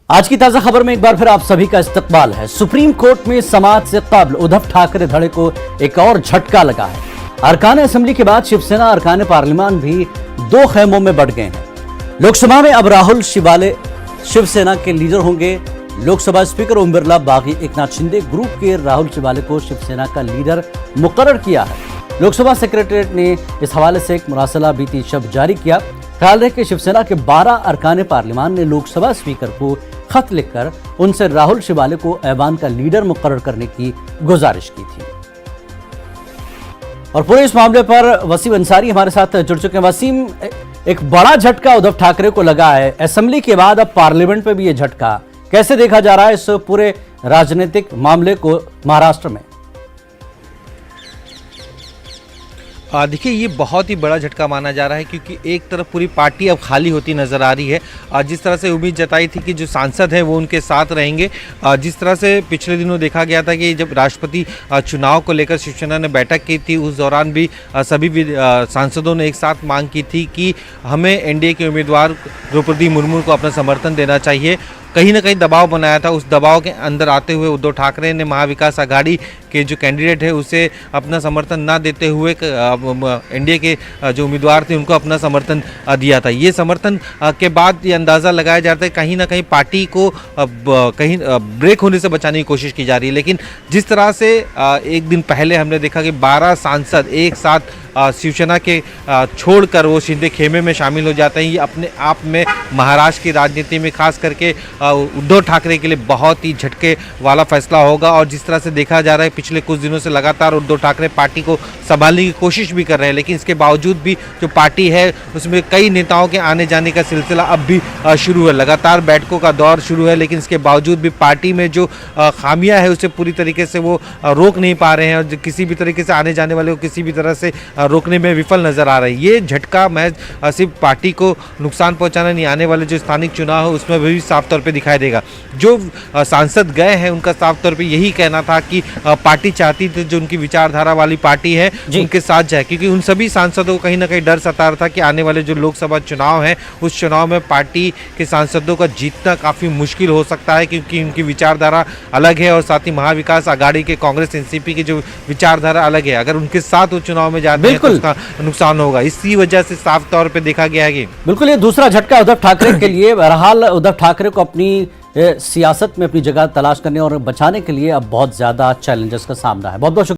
आज की ताजा खबर में एक बार फिर आप सभी का इस्तकबाल है। सुप्रीम कोर्ट में समाज से कब्ल उद्धव ठाकरे धड़े को एक और झटका लगा है। अरकान असेंबली के बाद शिवसेना अरकान पार्लियामान भी दो खेमों में बंट गए हैं। लोकसभा में अब राहुल शिवाले शिवसेना के लीडर होंगे। लोकसभा स्पीकर ओम बिरला बागी एकनाथ शिंदे ग्रुप के राहुल शिवाले को शिवसेना का लीडर मुकर्रर किया है। लोकसभा सेक्रेटरीट ने इस हवाले से एक मुरासला बीती शब जारी किया। ख्याल रहे कि शिवसेना के 12 अरकान पार्लियामान ने लोकसभा स्पीकर को खत लिखकर उनसे राहुल शिवाले को ऐवान का लीडर मुकर्रर करने की गुजारिश की थी। और पूरे इस मामले पर वसीम अंसारी हमारे साथ जुड़ चुके हैं। वसीम, एक बड़ा झटका उद्धव ठाकरे को लगा है असेंबली के बाद, अब पार्लियामेंट पे भी ये झटका कैसे देखा जा रहा है इस पूरे राजनीतिक मामले को महाराष्ट्र में? देखिए, ये बहुत ही बड़ा झटका माना जा रहा है क्योंकि एक तरफ पूरी पार्टी अब खाली होती नज़र आ रही है। जिस तरह से उम्मीद जताई थी कि जो सांसद हैं वो उनके साथ रहेंगे, जिस तरह से पिछले दिनों देखा गया था कि जब राष्ट्रपति चुनाव को लेकर शिवसेना ने बैठक की थी, उस दौरान भी सभी सांसदों ने एक साथ मांग की थी कि हमें एनडीए के उम्मीदवार द्रौपदी मुर्मू को अपना समर्थन देना चाहिए। कहीं ना कहीं दबाव बनाया था। उस दबाव के अंदर आते हुए उद्धव ठाकरे ने महाविकास आघाड़ी के जो कैंडिडेट है उसे अपना समर्थन ना देते हुए एनडीए के जो उम्मीदवार थे उनको अपना समर्थन दिया था। ये समर्थन के बाद ये अंदाज़ा लगाया जाता है कहीं ना कहीं पार्टी को कहीं ब्रेक होने से बचाने की कोशिश की जा रही है। लेकिन जिस तरह से एक दिन पहले हमने देखा कि 12 सांसद एक साथ शिवसेना के छोड़कर वो शिंदे खेमे में शामिल हो जाते हैं, ये अपने आप में महाराष्ट्र की राजनीति में खास करके उद्धव ठाकरे के लिए बहुत ही झटके वाला फैसला होगा। और जिस तरह से देखा जा रहा है पिछले कुछ दिनों से लगातार उद्धव ठाकरे पार्टी को संभालने की कोशिश भी कर रहे हैं, लेकिन इसके बावजूद भी जो पार्टी है उसमें कई नेताओं के आने जाने का सिलसिला अब भी शुरू है। लगातार बैठकों का दौर शुरू है, लेकिन इसके बावजूद भी पार्टी में जो खामियां है उसे पूरी तरीके से वो रोक नहीं पा रहे हैं और किसी भी तरीके से आने जाने वाले को किसी भी तरह से रोकने में विफल नजर आ रहा है। ये झटका महज सिर्फ पार्टी को नुकसान पहुंचाना नहीं, आने वाले जो स्थानिक चुनाव है उसमें भी साफ तौर पे दिखाई देगा। जो सांसद गए हैं उनका साफ तौर पे यही कहना था कि पार्टी चाहती थी जो उनकी विचारधारा वाली पार्टी है उनके साथ जाए, क्योंकि उन सभी सांसदों को कहीं ना कहीं डर सता रहा था कि आने वाले जो लोकसभा चुनाव है उस चुनाव में पार्टी के सांसदों का जीतना काफ़ी मुश्किल हो सकता है, क्योंकि उनकी विचारधारा अलग है और साथ ही महाविकास आघाड़ी के कांग्रेस एनसीपी की जो विचारधारा अलग है। अगर उनके साथ वो चुनाव में जाते हैं तो उसका नुकसान होगा। इसी वजह से साफ तौर पे देखा गया है कि बिल्कुल ये दूसरा झटका उद्धव ठाकरे के लिए। बहरहाल उद्धव ठाकरे को अपनी सियासत में अपनी जगह तलाश करने और बचाने के लिए अब बहुत ज्यादा चैलेंजेस का सामना है। बहुत बहुत